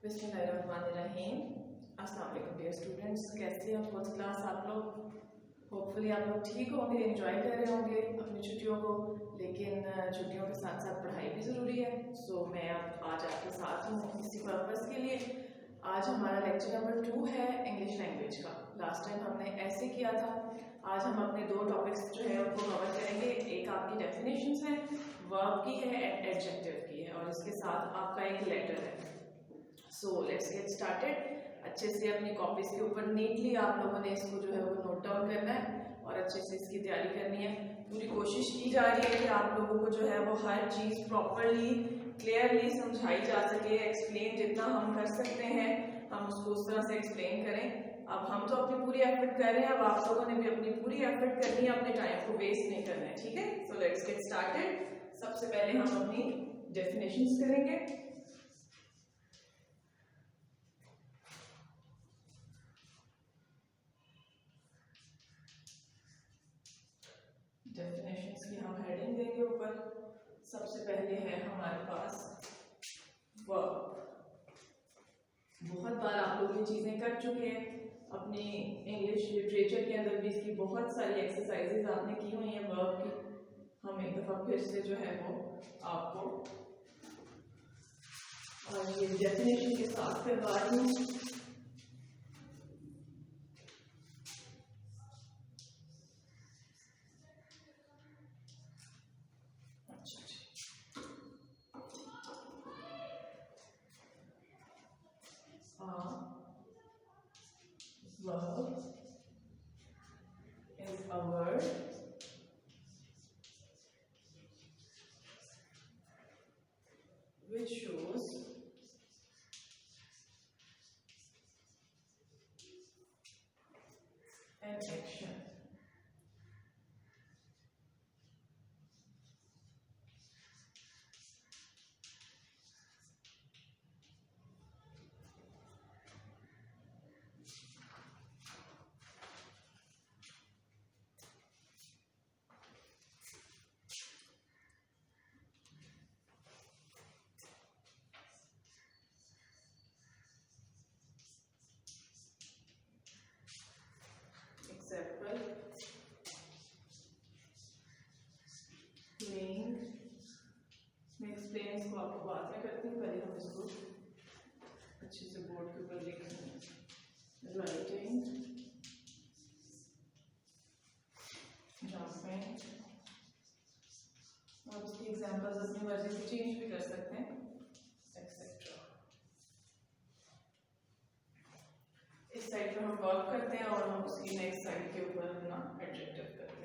बिस्मिल्लाहिर्रहमानिर्रहीम। अस्सलाम वालेकुम डियर स्टूडेंट्स, कैसे हैं फर्स्ट क्लास आप लोग। होपफुली आप लोग ठीक होंगे, एंजॉय कर रहे होंगे अपनी छुट्टियों को। लेकिन छुट्टियों के साथ साथ पढ़ाई भी ज़रूरी है। सो मैं अब आज आपके साथ हूँ इसी पर्पज़ के लिए। आज हमारा लेक्चर नंबर 2 है इंग्लिश लैंग्वेज का। लास्ट टाइम हमने ऐसे किया था। आज हम अपने दो टॉपिक्स जो है उनको कवर करेंगे। एक आपकी डेफिनेशंस है, वर्ब की है, एडजेक्टिव की है, और इसके साथ आपका एक लेटर है। So let's get started. अच्छे से अपनी कॉपीज के ऊपर नीटली आप लोगों ने इसको जो है वो नोट डाउन करना है और अच्छे से इसकी तैयारी करनी है। पूरी कोशिश की जा रही है कि आप लोगों को जो है वो हर चीज़ प्रॉपरली क्लियरली समझाई जा सके। एक्सप्लेन जितना हम कर सकते हैं हम उसको उस तरह से एक्सप्लेन करें। अब हम तो अपनी पूरी एफर्ट कर रहे हैं, अब आप लोगों ने भी अपनी पूरी एफर्ट करनी है, अपने टाइम को वेस्ट नहीं करना है, ठीक है। So let's get started. सबसे पहले हम अपनी डेफिनेशंस करेंगे। डेफिनेशंस की हम हेडिंग देंगे ऊपर। सबसे पहले है हमारे पास वर्ब। बहुत बार आप लोग ये चीज़ें कर चुके हैं अपनी इंग्लिश लिटरेचर के अंदर भी, इसकी बहुत सारी एक्सरसाइजेज आपने की हुई हैं वर्ब की। हम एक दफ़ा फिर से जो है वो आपको और ये डेफिनेशन के साथ करवा रही हूँ। Verb is a word which shows an action. Example, playing। मैं एक्सप्लेन इसको आपको बाद में करती हूँ, पहले हम इसको अच्छे से बोर्ड के ऊपर लिख लें। राइटिंग, jumping, और उसकी एग्जाम्पल्स अपनी मर्जी से चेंज भी कर सकते हैं, एक्सेट्रा। इस साइड पर हम वर्क करते हैं और हम उसकी नेक्स्ट साइड के ऊपर अपना एडजेक्टिव करते हैं।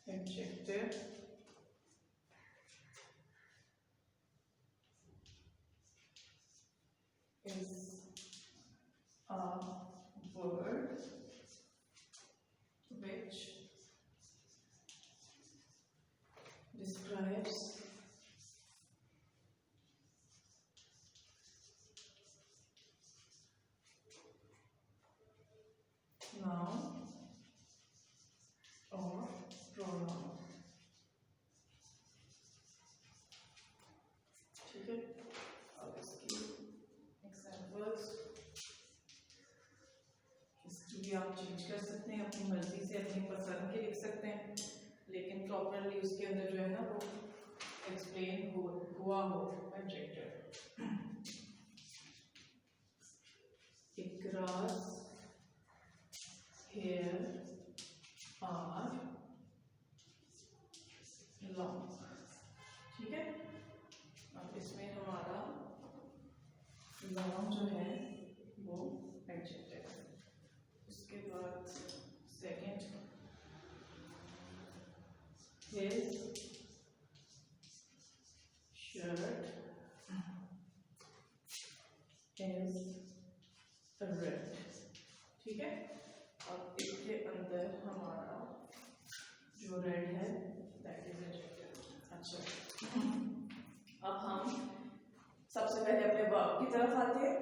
Adjective is a word which describes noun or pronoun, ठीक है। अब इसकी एग्जाम्पल्स इसकी भी आप चेंज कर सकते हैं अपनी मर्जी से, अपनी पसंद के लिख सकते हैं, लेकिन प्रॉपरली उसके अंदर जो है ना वो एक्सप्लेन हुआ हो adjective. Iqra's hair are long, ठीक है। अब इसमें हमारा long जो है वो एडजेक्टिव है। उसके बाद second, his shirt is red, ठीक है। अब इसके अंदर हमारा जो रेड है दैट इज एडजेक्टिव। अच्छा, अब हम सबसे पहले अपने वर्ब की तरफ आते हैं।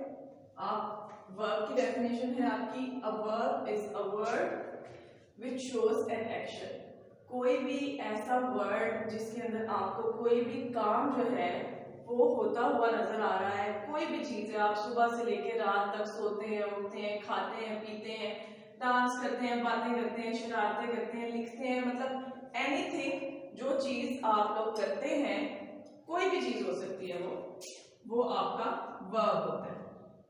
आप वर्ब की डेफिनेशन है आपकी, a verb is a word which shows an action. कोई भी ऐसा वर्ड जिसके अंदर आपको कोई भी काम जो है वो होता हुआ नजर आ रहा है। कोई भी चीज है, आप सुबह से लेकर रात तक सोते हैं, उठते हैं, खाते हैं, पीते हैं, डांस करते हैं, बातें करते हैं, शरारतें करते हैं, लिखते हैं, मतलब एनीथिंग जो चीज आप लोग करते हैं, कोई भी चीज हो सकती है, वो आपका वर्ब होता है।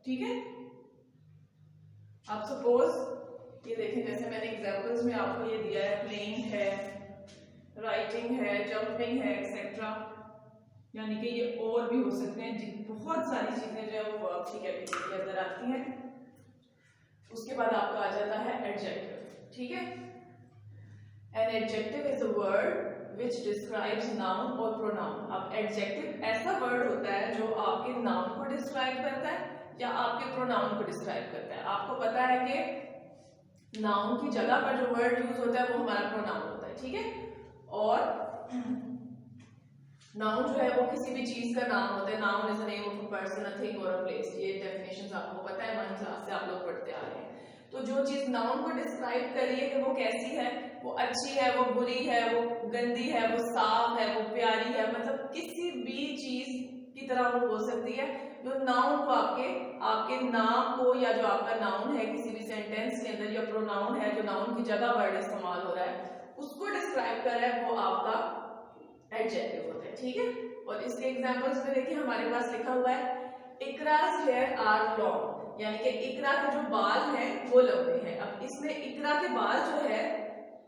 ठीक है। आप सपोज ये देखें, जैसे मैंने एग्जांपल्स में आपको ये दिया है, प्लेइंग है, राइटिंग है, जंपिंग है, एक्सेट्रा, यानी कि ये और भी हो सकते हैं। बहुत सारी चीजें जो है वो वर्ब की कैटेगरी के अंदर आती हैं। उसके बाद आपका आ जाता है एडजेक्टिव। ठीक है। An adjective is a word which describes noun और प्रोनाउन। अब एडजेक्टिव ऐसा वर्ड होता है जो आपके नाउन को डिस्क्राइब करता है या आपके प्रोनाउन को डिस्क्राइब करता है। आपको पता है कि नाउन की जगह पर जो वर्ड यूज होता है वो हमारा प्रोनाउन होता है। ठीक है। और नाउन जो है वो किसी भी चीज का नाम होता है। Noun is the name of a person, a thing और अ प्लेस। ये डेफिनेशंस आपको पता है, 1 क्लास से आप लोग पढ़ते आ रहे हैं। तो जो चीज नाउन को डिस्क्राइब कर रही है कि वो कैसी है, वो अच्छी है, वो बुरी है, वो गंदी है, वो साफ है, वो प्यारी है, मतलब किसी भी चीज की तरह वो हो सकती है। जो नाउन को आपके नाम को, या जो आपका नाउन है किसी भी सेंटेंस के अंदर, या प्रोनाउन है जो नाउन की जगह वर्ड इस्तेमाल हो रहा है, उसको डिस्क्राइब कर रहा है, वो आपका एडजेक्टिव होता है। ठीक है। और इसके एग्जांपल्स में देखिए, हमारे पास लिखा हुआ है इकरास हेयर आर लॉन्ग, यानी कि इकरा के जो बाल हैं वो लंबे हैं। अब इसमें इकरा के बाल जो है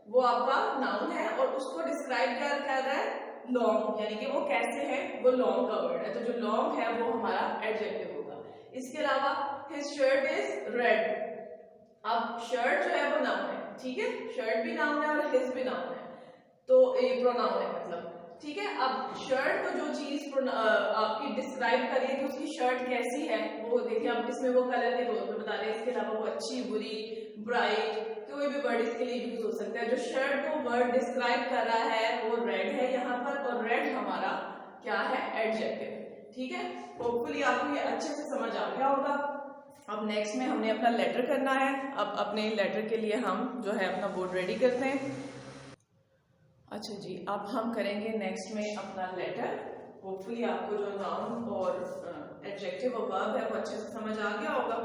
वो आपका नाउन है और उसको डिस्क्राइब कर रहा है लॉन्ग, यानी कि वो कैसे है, वो लॉन्ग का वर्ड है। तो जो लॉन्ग है वो हमारा एडजेक्टिव होगा। इसके अलावा हिज शर्ट इज रेड। अब शर्ट जो है वो नाउन है। ठीक है। शर्ट भी नाउन है और हिज भी नाउन है, तो ये प्रोनाउन है मतलब। ठीक है। अब शर्ट को जो चीज आपकी डिस्क्राइब करिए कि उसकी शर्ट कैसी है, वो देखिए आप इसमें वो कलर के तौर पे बता रहे हैं। इसके अलावा वो अच्छी, बुरी, ब्राइट, कोई भी वर्ड इसके लिए यूज हो सकता है। जो शर्ट को वर्ड डिस्क्राइब कर रहा है वो रेड है यहाँ पर, और रेड हमारा क्या है, एडजेक्टिव। ठीक है। होपफुली आपको ये अच्छे से समझ आ गया होगा। अब नेक्स्ट में हमने अपना लेटर करना है। अब अपने लेटर के लिए हम जो है अपना बोर्ड रेडी करते हैं। अच्छा जी, अब हम करेंगे नेक्स्ट में अपना लेटर। होपफुली आपको जो नाउन और एडजेक्टिव और वर्ब है वो अच्छे से समझ आ गया होगा।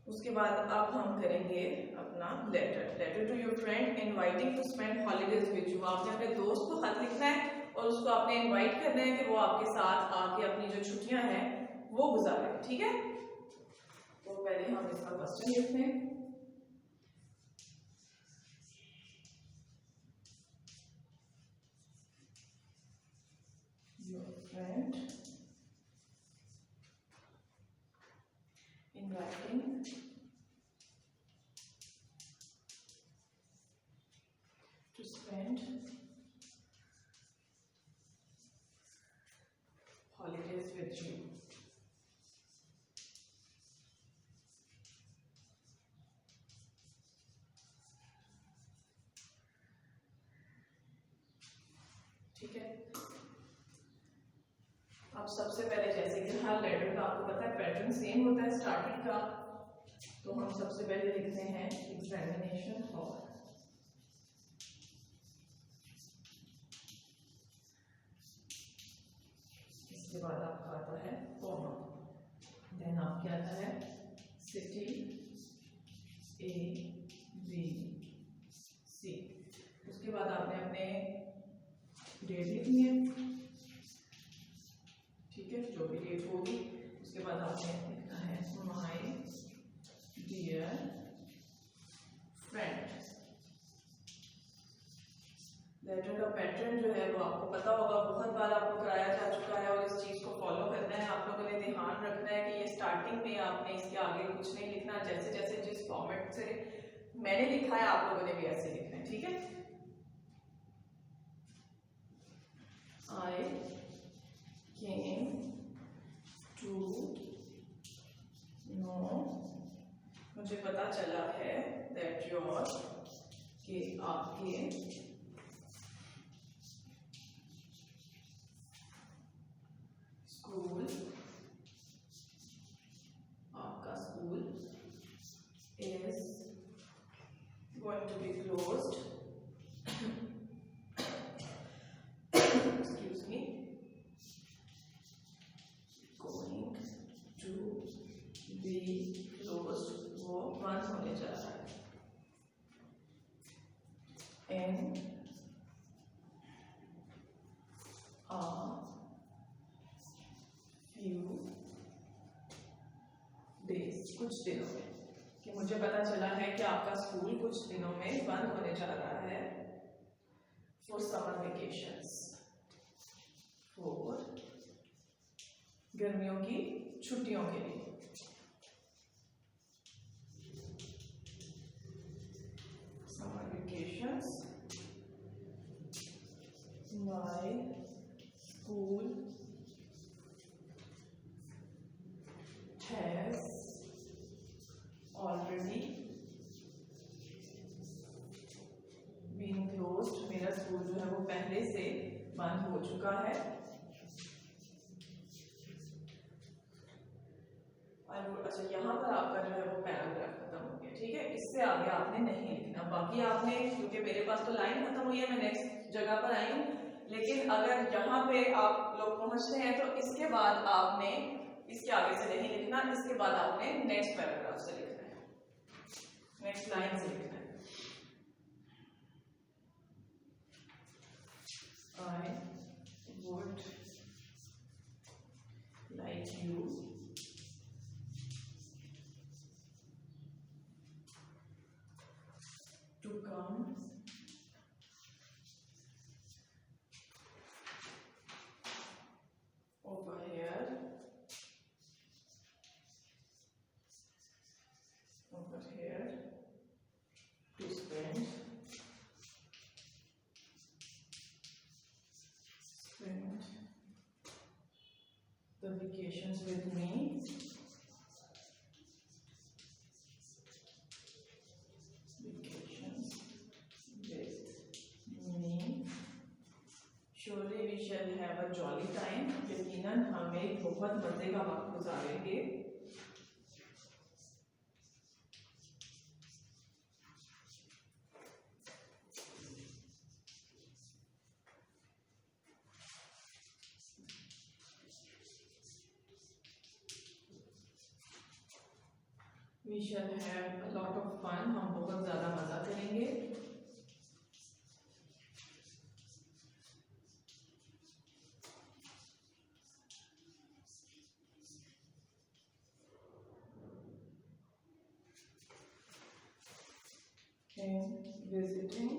उसके बाद अब हम करेंगे अपना letter to your friend inviting to spend holidays with you. आपने अपने दोस्त को खत लिखना है और उसको आपने इनवाइट करना है कि वो आपके साथ आके अपनी जो छुट्टियां हैं वो गुजारे। ठीक है। तो पहले हम इसका क्वेश्चन लिखते हैं। Your friend inviting to spend holidays with you. ठीक है। अब सबसे पहले, जैसे कि हर लेटर का आपको पता है पैटर्न सेम होता है स्टार्टिंग का, तो हम सबसे पहले लिखते हैं एग्जामिनेशन हॉल। इसके बाद आपका आता है कॉमा, देन आपके आता है सिटी A B C। उसके बाद आपने अपने डेट लिखनी है। ठीक है, जो भी डेट होगी। उसके बाद आपने लिखना है माय डियर फ्रेंड। लेटर का पैटर्न जो है वो आपको पता होगा, बहुत बार आपको कराया जा चुका है और इस चीज को फॉलो करना है। आप लोगों ने ध्यान रखना है कि ये स्टार्टिंग में आपने इसके आगे कुछ नहीं लिखना। जैसे जैसे जिस फॉर्मेट से मैंने लिखा है आप लोगों ने भी ऐसे लिखना है। ठीक है। I came to know, मुझे पता चला है that your, कि आपके स्कूल कुछ दिनों में, कि मुझे पता चला है कि आपका स्कूल कुछ दिनों में बंद होने जा रहा है फॉर समर वेकेशंस, फॉर गर्मियों की छुट्टियों के लिए। Summer vacations, my school has already been closed, मेरा स्कूल जो है वो पहले से बंद हो चुका है। अच्छा, यहाँ पर आपका जो है वो पैराग्राफ खत्म हो गया, ठीक है। इससे आगे आपने नहीं लिखना, बाकी आपने, क्योंकि मेरे पास तो लाइन खत्म हुई है, मैं नेक्स्ट जगह पर आई हूँ, लेकिन अगर यहाँ पे आप लोग पहुंचते हैं तो इसके बाद आपने इसके आगे से नहीं लिखना, इसके बाद आपने नेक्स्ट पैराग्राफ से लिखना है, नेक्स्ट लाइन से लिखना है। I would like you to come over here, to spend the vacations with me. Surely we shall have a jolly time. यकीनन हम एक बहुत मजे का वक्त गुजारेंगे। We shall have a lot of fun. हम बहुत ज़्यादा मज़ा करेंगे। In visiting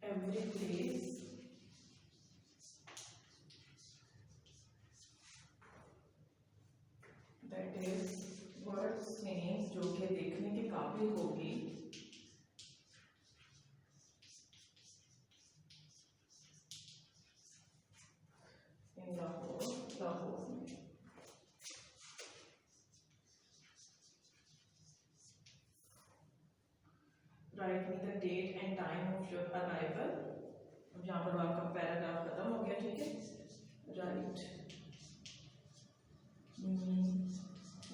every place that is worth seeing, जो कि देखने के काबिल होगी, in लाहौर में। Write me the date and time of your arrival. अब यहाँ पर आपका पैराग्राफ खत्म हो गया, ठीक है। Write me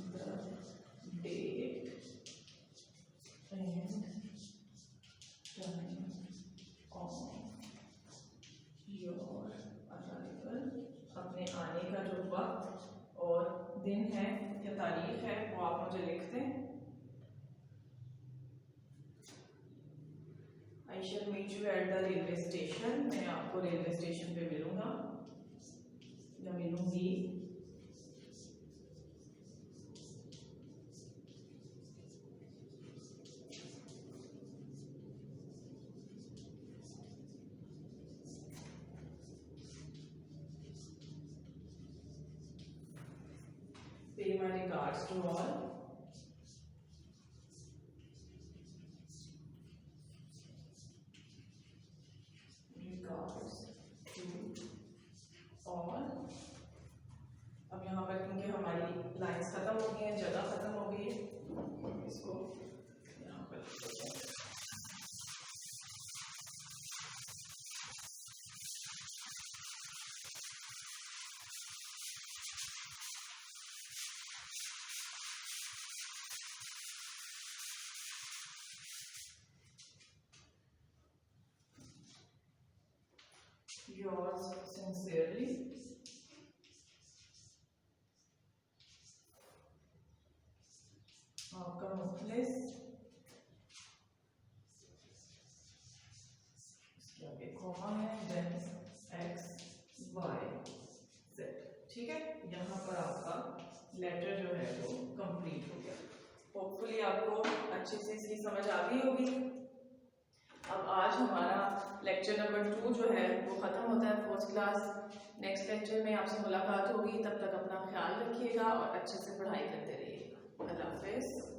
the date and time of your arrival. अपने आने का जो वक्त और दिन है या तारीख है वो आप मुझे लिख दें। I shall meet you at the railway station. मैं आपको रेलवे स्टेशन पे मिलूंगा या मिलूंगी। Pay my regards to all. Regards to all. अब यहाँ पर क्योंकि हमारी लाइंस खत्म हो गई हैं, जगह खत्म हो गई है, इसको यहाँ पर yours sincerely, आपका मुखलिस, इसके आगे कॉमा है, देन एक्स लेटर जो है वो कंप्लीट हो गया। होपफुली आपको अच्छे से इसकी समझ आ गई होगी। अब आज हमारा लेक्चर नंबर 2 जो है वो ख़त्म होता है, 4th क्लास। नेक्स्ट लेक्चर में आपसे मुलाकात होगी, तब तक अपना ख्याल रखिएगा और अच्छे से पढ़ाई करते रहिएगा। अल्लाह हाफ़िज़।